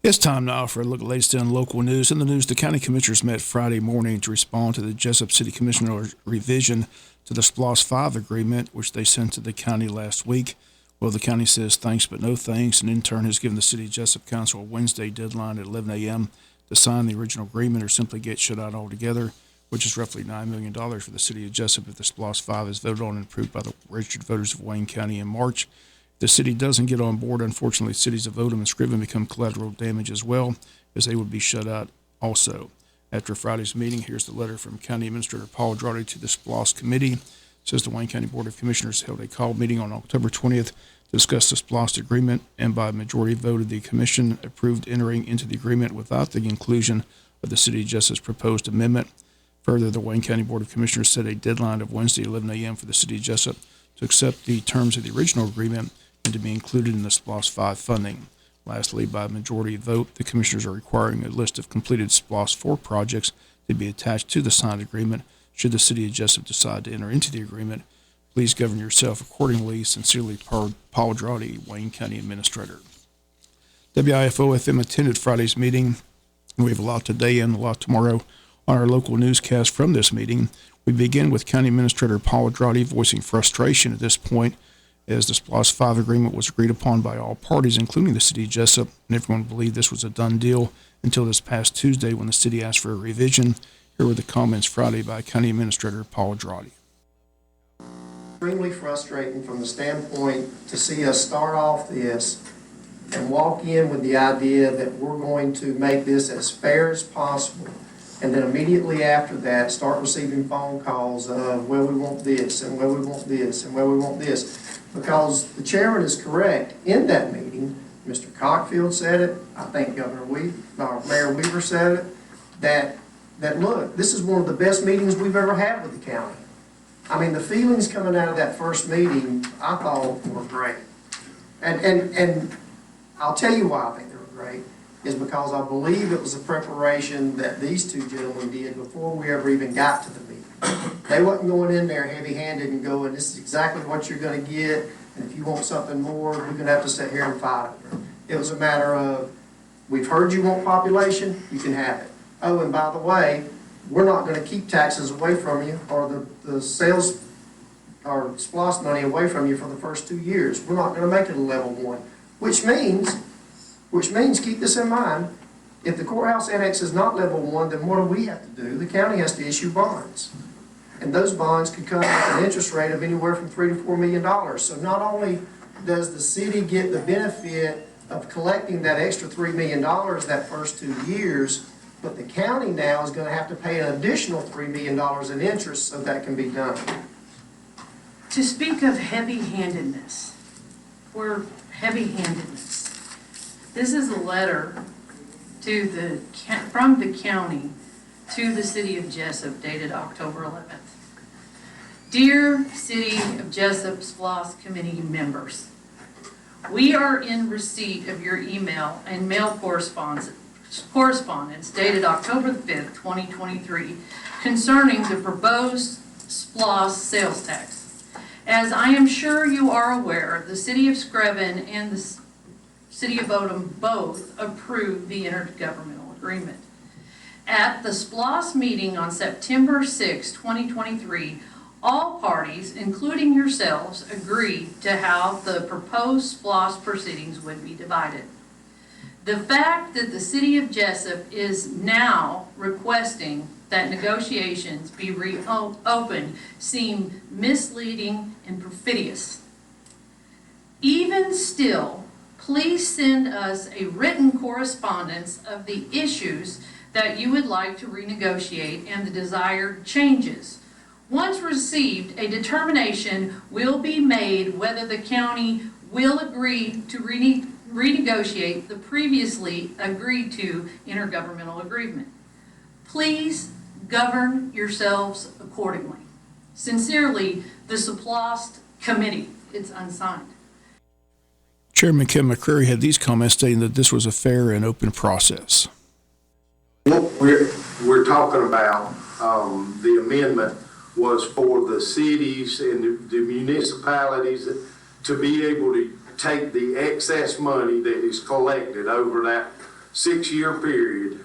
It's time now for a look at the latest in local news. In the news, the county commissioners met Friday morning to respond to the Jesup City Commissioner revision to the SPLOST 5 agreement, which they sent to the county last week. Well, the county says thanks but no thanks, and in turn has given the City of Jesup Council a Wednesday deadline at 11 a.m. to sign the original agreement or simply get shut out altogether, which is roughly $9 million for the City of Jesup if the SPLOST 5 is voted on and approved by the registered voters of Wayne County in March. The city doesn't get on board. Unfortunately, cities of Odom and Scriven become collateral damage as well, as they would be shut out also. After Friday's meeting, here's the letter from County Administrator Paul Drawdy to the SPLOST Committee. It says the Wayne County Board of Commissioners held a call meeting on October 20th to discuss the SPLOST agreement, and by majority vote of the Commission approved entering into the agreement without the inclusion of the City of Jesup's proposed amendment. Further, the Wayne County Board of Commissioners set a deadline of Wednesday, 11 a.m. for the City of Jesup to accept the terms of the original agreement and to be included in the SPLOST 5 funding. Lastly, by majority vote, the commissioners are requiring a list of completed SPLOST 4 projects to be attached to the signed agreement should the City of Jesup decide to enter into the agreement. Please govern yourself accordingly. Sincerely, Paul Drawdy, Wayne County Administrator. WIFO-FM attended Friday's meeting. We have a lot today and a lot tomorrow on our local newscast from this meeting. We begin with County Administrator Paul Drawdy voicing frustration at this point as the SPLOST 5 agreement was agreed upon by all parties, including the City of Jesup, and everyone believed this was a done deal until this past Tuesday when the city asked for a revision. Here were the comments Friday by County Administrator Paul Drawdy. Extremely frustrating from the standpoint to see us start off this and walk in with the idea that we're going to make this as fair as possible, and then immediately after that start receiving phone calls of, well, we want this, and well, we want this, and well, we want this. Because the chairman is correct. In that meeting, Mr. Cockfield said it, I think Mayor Weaver said it, that look, this is one of the best meetings we've ever had with the county. I mean, the feelings coming out of that first meeting, I thought were great. And I'll tell you why I think they were great, is because I believe it was a preparation that these two gentlemen did before we ever even got to the meeting. They wasn't going in there heavy-handed and going, this is exactly what you're going to get, and if you want something more, we're going to have to sit here and fight over it. It was a matter of, we've heard you want population, you can have it. Oh, and by the way, we're not going to keep taxes away from you, or the sales or SPLOST money away from you for the first 2 years. We're not going to make it a level 1, which means, keep this in mind, if the courthouse annex is not level 1, then what do we have to do? The county has to issue bonds. And those bonds could come with an interest rate of anywhere from $3 to $4 million. So not only does the city get the benefit of collecting that extra $3 million that first 2 years, but the county now is going to have to pay an additional $3 million in interest so that can be done. To speak of heavy-handedness, or heavy-handedness, this is a letter to from the county to the City of Jesup dated October 11th. Dear City of Jesup SPLOST Committee members, we are in receipt of your email and mail correspondence dated October 5th, 2023, concerning the proposed SPLOST sales tax. As I am sure you are aware, the City of Scriven and the City of Odom both approved the intergovernmental agreement. At the SPLOST meeting on September 6, 2023, all parties, including yourselves, agreed to how the proposed SPLOST proceedings would be divided. The fact that the City of Jesup is now requesting that negotiations be reopened seem misleading and perfidious. Even still, please send us a written correspondence of the issues that you would like to renegotiate and the desired changes. Once received, a determination will be made whether the county will agree to renegotiate the previously agreed to intergovernmental agreement. Please govern yourselves accordingly. Sincerely, the SPLOST Committee. It's unsigned. Chairman Kim McCreary had these comments stating that this was a fair and open process. What we're talking about, the amendment was for the cities and the municipalities to be able to take the excess money that is collected over that 6-year period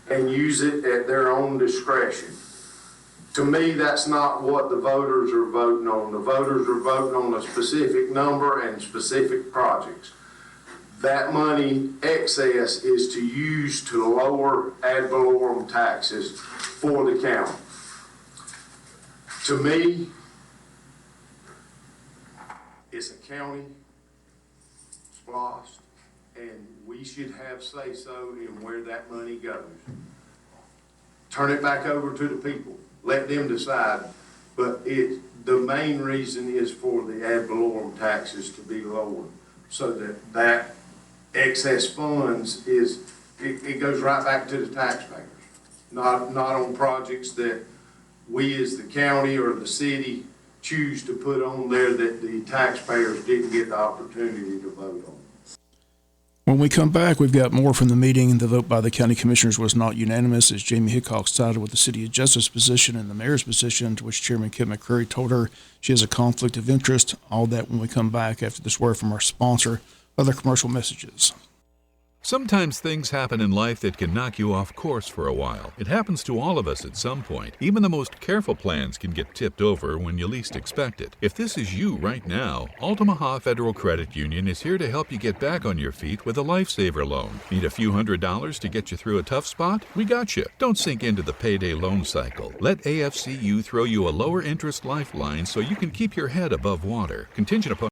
and use it at their own discretion. To me, that's not what the voters are voting on. The voters are voting on a specific number and specific projects. That money excess is to use to lower ad valorem taxes for the county. To me, it's a county SPLOST, and we should have say-so in where that money goes. Turn it back over to the people. Let them decide. But the main reason is for the ad valorem taxes to be lowered so that excess funds it goes right back to the taxpayers, not on projects that we as the county or the city choose to put on there that the taxpayers didn't get the opportunity to vote on. When we come back, we've got more from the meeting. The vote by the county commissioners was not unanimous, as Jamie Hickok sided with the city of Jesup's position and the mayor's position, to which Chairman Kim McCreary told her she has a conflict of interest. All that when we come back after this word from our sponsor. Other commercial messages. Sometimes things happen in life that can knock you off course for a while. It happens to all of us at some point. Even the most careful plans can get tipped over when you least expect it. If this is you right now, Altamaha Federal Credit Union is here to help you get back on your feet with a Lifesaver loan. Need a few $100s to get you through a tough spot? We got you. Don't sink into the payday loan cycle. Let AFCU throw you a lower interest lifeline so you can keep your head above water. Contingent upon...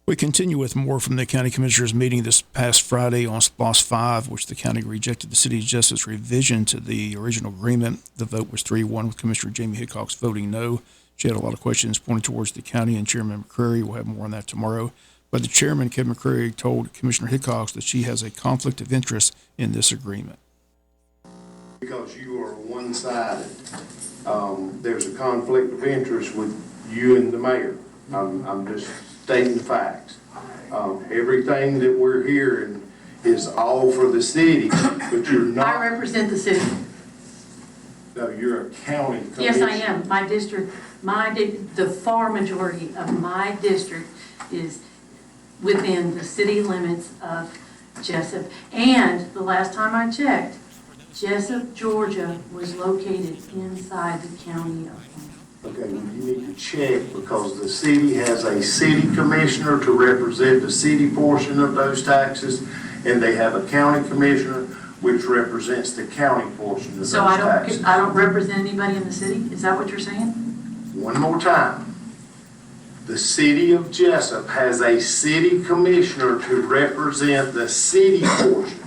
We continue with more from the County Commissioners meeting this past Friday on SPLOST 5, which the county rejected the City of Jesup's revision to the original agreement. The vote was 3-1, with Commissioner Jamie Hickok voting no. She had a lot of questions pointed towards the county and Chairman McCreary. We'll have more on that tomorrow. But the chairman, Kevin McCreary, told Commissioner Hickok that she has a conflict of interest in this agreement. Because you are one-sided. There's a conflict of interest with you and the mayor. I'm just stating the facts. Everything that we're hearing is all for the city, but you're not. I represent the city. No, you're a county commissioner. Yes, I am. My district, the far majority of my district is within the city limits of Jesup. And the last time I checked, Jesup, Georgia was located inside the county of. Okay, well, you need to check because the city has a city commissioner to represent the city portion of those taxes, and they have a county commissioner which represents the county portion of those taxes. So I don't represent anybody in the city? Is that what you're saying? One more time. The city of Jesup has a city commissioner to represent the city portion.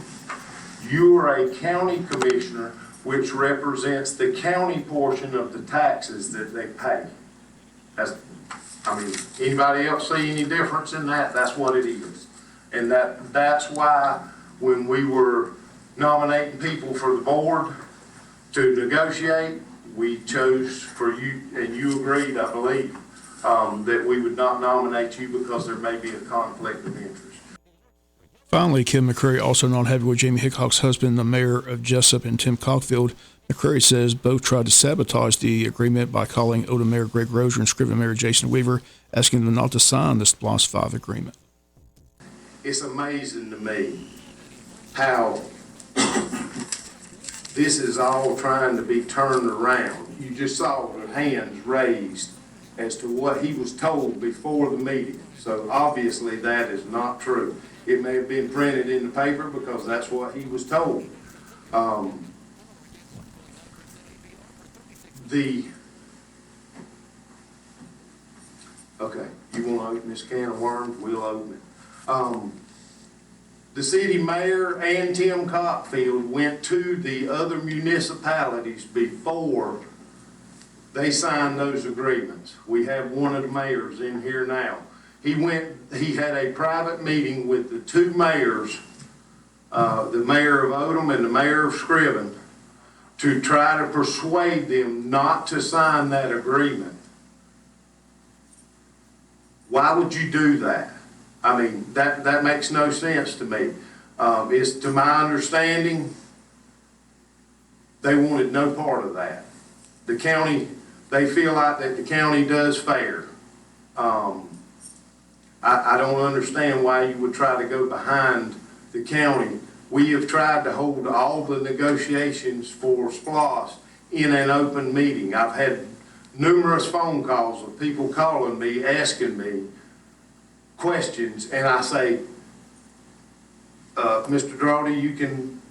You are a county commissioner which represents the county portion of the taxes that they pay. Anybody else see any difference in that? That's what it is. And that's why when we were nominating people for the board to negotiate, we chose for you, and you agreed, I believe, that we would not nominate you because there may be a conflict of interest. Finally, Kim McCreary also not happy with Jamie Hickok's husband, the mayor of Jesup, and Tim Cockfield. McCreary says both tried to sabotage the agreement by calling Odom Mayor Greg Roser and Scriven Mayor Jason Weaver, asking them not to sign the SPLOST 5 agreement. It's amazing to me how this is all trying to be turned around. You just saw the hands raised as to what he was told before the meeting. So obviously that is not true. It may have been printed in the paper because that's what he was told. Okay, you want to open this can of worms? We'll open it. The city mayor and Tim Cockfield went to the other municipalities before they signed those agreements. We have one of the mayors in here now. He had a private meeting with the two mayors, the mayor of Odom and the mayor of Scriven, to try to persuade them not to sign that agreement. Why would you do that? I mean, that makes no sense to me. It's to my understanding, they wanted no part of that. The county, they feel like that the county does fair. I don't understand why you would try to go behind the county We have tried to hold all the negotiations for SPLOS in an open meeting. I've had numerous phone calls of people calling me, asking me questions, and I say, Mr. Drawdy, you can,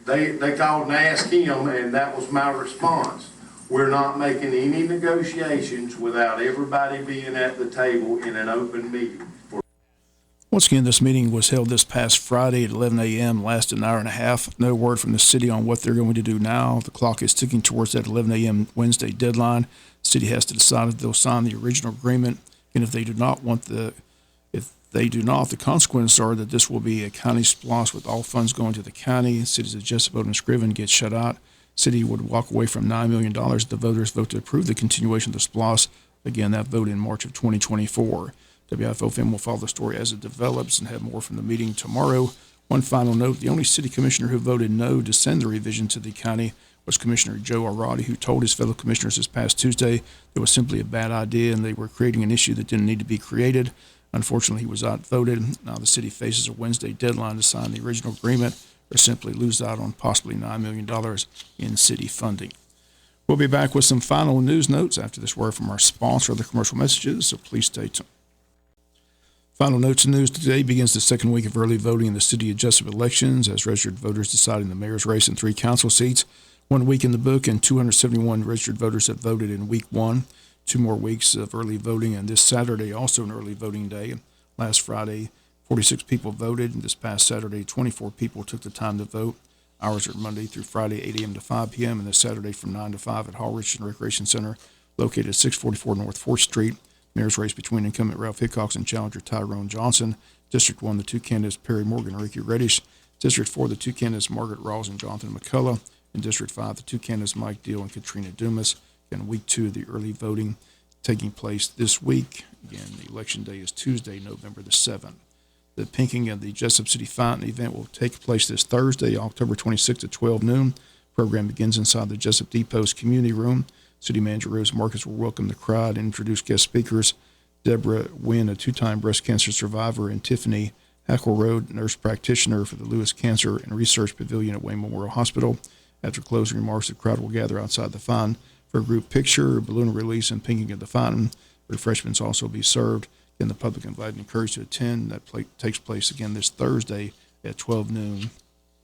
they called and asked him, and that was my response. We're not making any negotiations without everybody being at the table in an open meeting. Once again, this meeting was held this past Friday at 11 a.m., lasted an hour and a half. No word from the city on what they're going to do now. The clock is ticking towards that 11 a.m. Wednesday deadline. The city has to decide if they'll sign the original agreement, and if they do not, the consequences are that this will be a county SPLOS with all funds going to the county. Cities of Jesup and Scriven get shut out. City would walk away from $9 million if the voters vote to approve the continuation of the SPLOS. Again, that vote in March of 2024. WIFO FM will follow the story as it develops and have more from the meeting tomorrow. One final note, the only city commissioner who voted no to send the revision to the county was Commissioner Joe Arati, who told his fellow commissioners this past Tuesday it was simply a bad idea and they were creating an issue that didn't need to be created. Unfortunately, he was outvoted. Now the city faces a Wednesday deadline to sign the original agreement or simply lose out on possibly $9 million in city funding. We'll be back with some final news notes after this word from our sponsor of the commercial messages, so please stay tuned. Final notes and news today begins the second week of early voting in the city of Jesup elections as registered voters deciding the mayor's race and 3 council seats. 1 week in the book and 271 registered voters have voted in week 1. 2 more weeks of early voting, and this Saturday also an early voting day. Last Friday, 46 people voted, and this past Saturday, 24 people took the time to vote. Hours are Monday through Friday, 8 a.m. to 5 p.m., and this Saturday from 9 to 5 at Hall Richardson Recreation Center, located at 644 North 4th Street. Mayor's race between incumbent Ralph Hickox and challenger Tyrone Johnson. District 1, the 2 candidates Perry Morgan and Ricky Reddish. District 4, the 2 candidates Margaret Rawls and Jonathan McCullough. In District 5, the 2 candidates Mike Deal and Katrina Dumas. Again, week 2 of the early voting taking place this week. Again, the election day is Tuesday, November the 7th. The pinking of the Jesup City Fountain event will take place this Thursday, October 26th at 12 noon. Program begins inside the Jesup Depot's community room. City Manager Rose Marcus will welcome the crowd and introduce guest speakers. Deborah Wynn, a 2-time breast cancer survivor, and Tiffany Hackle Road, nurse practitioner for the Lewis Cancer and Research Pavilion at Wayne Memorial Hospital. After closing remarks, the crowd will gather outside the fountain for a group picture, a balloon release, and pinking of the fountain. Refreshments also be served. Again, the public invited and encouraged to attend. That takes place again this Thursday at 12 noon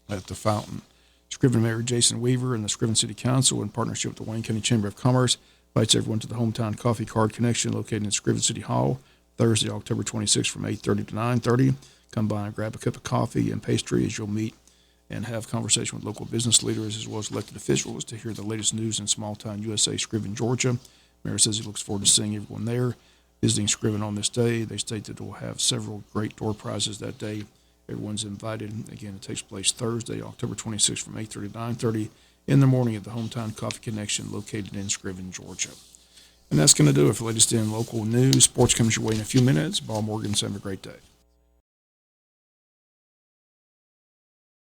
at the fountain. Scriven Mayor Jason Weaver and the Scriven City Council, in partnership with the Wayne County Chamber of Commerce, invites everyone to the Hometown Coffee Card Connection located in Scriven City Hall, Thursday, October 26th from 8:30 to 9:30. Come by and grab a cup of coffee and pastry as you'll meet and have conversation with local business leaders as well as elected officials to hear the latest news in small-town USA, Scriven, Georgia. Mayor says he looks forward to seeing everyone there. Visiting Scriven on this day, they state that we'll have several great door prizes that day. Everyone's invited. Again, it takes place Thursday, October 26th from 8:30 to 9:30 in the morning at the Hometown Coffee Connection located in Scriven, Georgia. And that's going to do it for latest in local news. Sports comes your way in a few minutes. Ball Morgan's have a great day.